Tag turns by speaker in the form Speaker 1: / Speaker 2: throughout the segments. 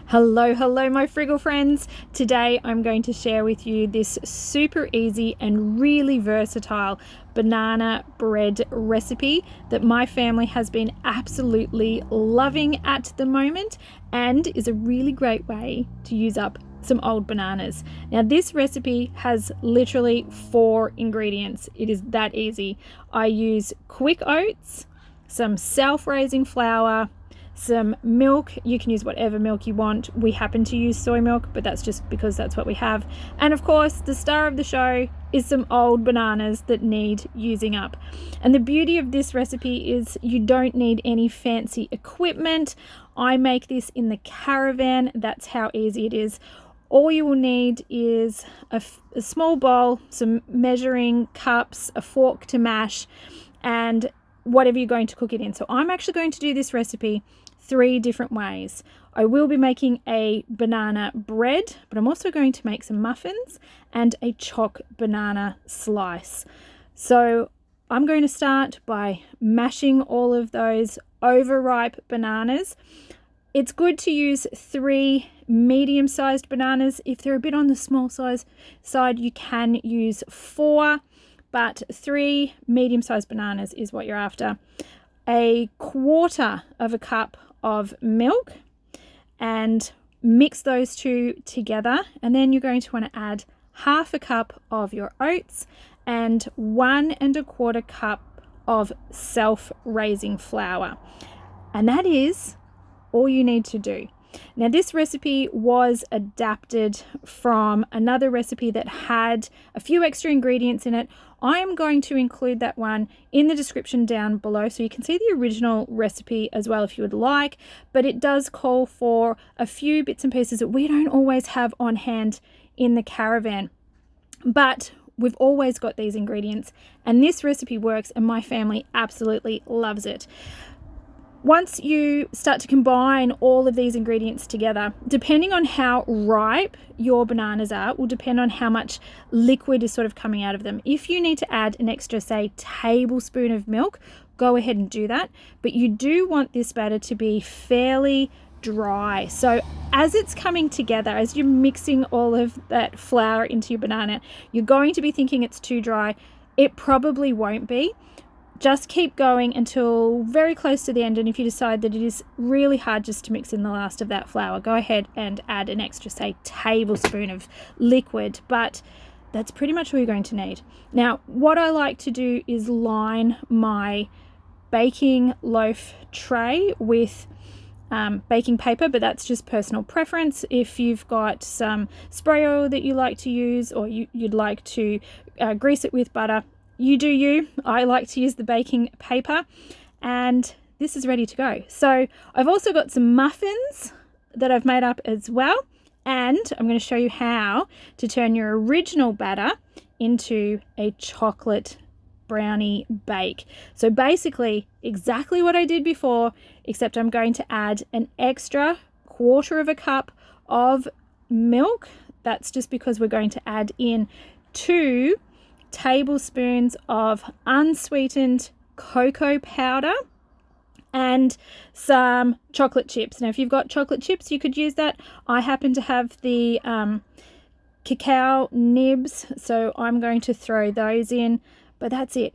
Speaker 1: Hello, my Friggle friends. Today I'm going to share with you this super easy and really versatile banana bread recipe that my family has been absolutely loving at the moment, and is a really great way to use up some old bananas. Now, this recipe has literally 4 ingredients. It is that easy. I use quick oats, some self-raising flour, some milk. You can use whatever milk you want. We happen to use soy milk, but that's just because that's what we have. And of course, the star of the show is some old bananas that need using up. And the beauty of this recipe is you don't need any fancy equipment. I make this in the caravan. That's how easy it is. All you will need is a small bowl, some measuring cups, a fork to mash, and whatever you're going to cook it in. So I'm actually going to do this recipe 3 different ways. I will be making a banana bread, but I'm also going to make some muffins and a choc banana slice. So I'm going to start by mashing all of those overripe bananas. It's good to use 3 medium-sized bananas. If they're a bit on the small size side, you can use 4, but 3 medium-sized bananas is what you're after. A quarter of a cup of milk, and mix those 2 together, and then you're going to want to add half a cup of your oats and 1 1/4 cup of self-raising flour, and that is all you need to do. Now, this recipe was adapted from another recipe that had a few extra ingredients in it. I am going to include that one in the description down below, so you can see the original recipe as well if you would like, but it does call for a few bits and pieces that we don't always have on hand in the caravan. But we've always got these ingredients, and this recipe works, and my family absolutely loves it. Once you start to combine all of these ingredients together, depending on how ripe your bananas are, will depend on how much liquid is sort of coming out of them. If you need to add an extra, say, tablespoon of milk, go ahead and do that. But you do want this batter to be fairly dry. So as it's coming together, as you're mixing all of that flour into your banana, you're going to be thinking it's too dry. It probably won't be. Just keep going until very close to the end, and if you decide that it is really hard just to mix in the last of that flour, go ahead and add an extra, say, tablespoon of liquid, but that's pretty much all you're going to need. Now, what I like to do is line my baking loaf tray with baking paper, but that's just personal preference. If you've got some spray oil that you like to use, or you'd like to grease it with butter, you do you. I like to use the baking paper, and this is ready to go. So I've also got some muffins that I've made up as well, and I'm going to show you how to turn your original batter into a chocolate brownie bake. So basically exactly what I did before, except I'm going to add an extra quarter of a cup of milk. That's just because we're going to add in 2 tablespoons of unsweetened cocoa powder and some chocolate chips. Now, if you've got chocolate chips, you could use that. I happen to have the cacao nibs, so I'm going to throw those in, but that's it.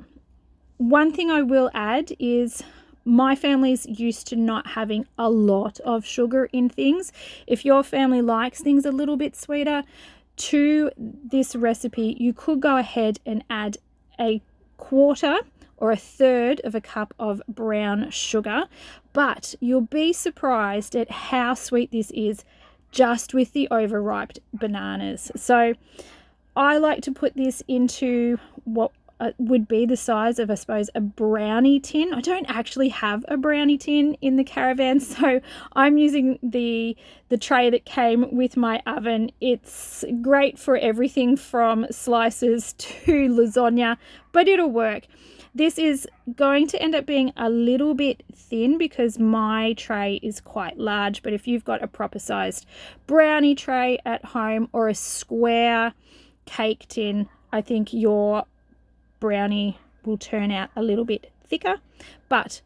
Speaker 1: One thing I will add is my family's used to not having a lot of sugar in things. If your family likes things a little bit sweeter, to this recipe, you could go ahead and add a quarter or a third of a cup of brown sugar, but you'll be surprised at how sweet this is just with the overripe bananas. So I like to put this into what would be the size of, I suppose, a brownie tin. I don't actually have a brownie tin in the caravan, so I'm using the tray that came with my oven. It's great for everything from slices to lasagna, but it'll work. This is going to end up being a little bit thin because my tray is quite large, but if you've got a proper sized brownie tray at home or a square cake tin, I think your brownie will turn out a little bit thicker, but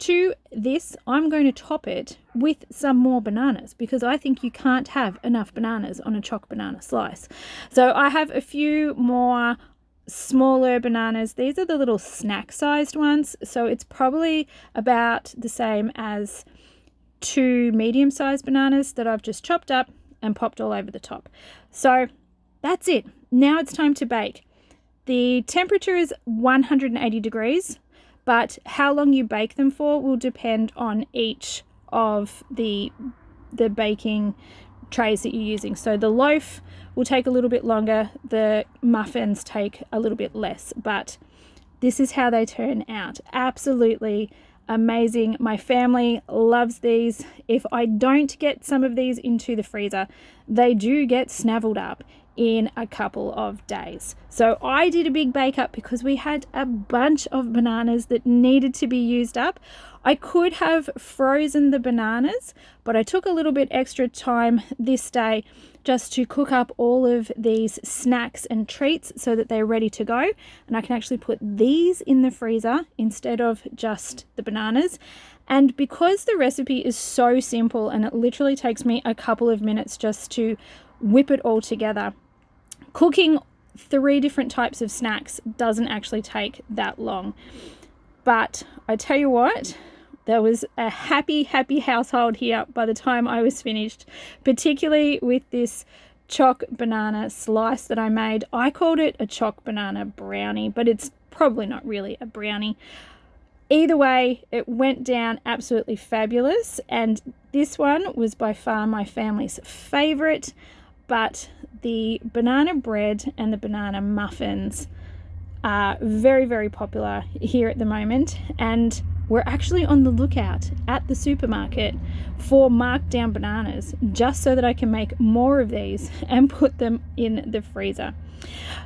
Speaker 1: To this, I'm going to top it with some more bananas because I think you can't have enough bananas on a choc banana slice. So I have a few more smaller bananas. These are the little snack sized ones, so it's probably about the same as 2 medium sized bananas that I've just chopped up and popped all over the top. So that's it. Now it's time to bake. The temperature is 180 degrees, but how long you bake them for will depend on each of the baking trays that you're using. So the loaf will take a little bit longer, the muffins take a little bit less, but this is how they turn out. Absolutely amazing. My family loves these. If I don't get some of these into the freezer, they do get snaveled up in a couple of days. So I did a big bake up because we had a bunch of bananas that needed to be used up. I could have frozen the bananas, but I took a little bit extra time this day just to cook up all of these snacks and treats so that they're ready to go. And I can actually put these in the freezer instead of just the bananas. And because the recipe is so simple and it literally takes me a couple of minutes just to whip it all together, cooking 3 different types of snacks doesn't actually take that long. But I tell you what, there was a happy household here by the time I was finished, particularly with this choc banana slice that I made. I called it a choc banana brownie, but it's probably not really a brownie. Either way, it went down absolutely fabulous, and this one was by far my family's favorite. But the banana bread and the banana muffins are very popular here at the moment, and we're actually on the lookout at the supermarket for marked down bananas just so that I can make more of these and put them in the freezer.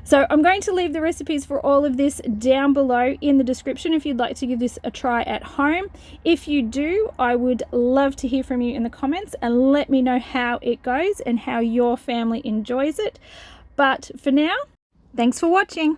Speaker 1: So I'm going to leave the recipes for all of this down below in the description if you'd like to give this a try at home. If you do, I would love to hear from you in the comments and let me know how it goes and how your family enjoys it. But for now, thanks for watching.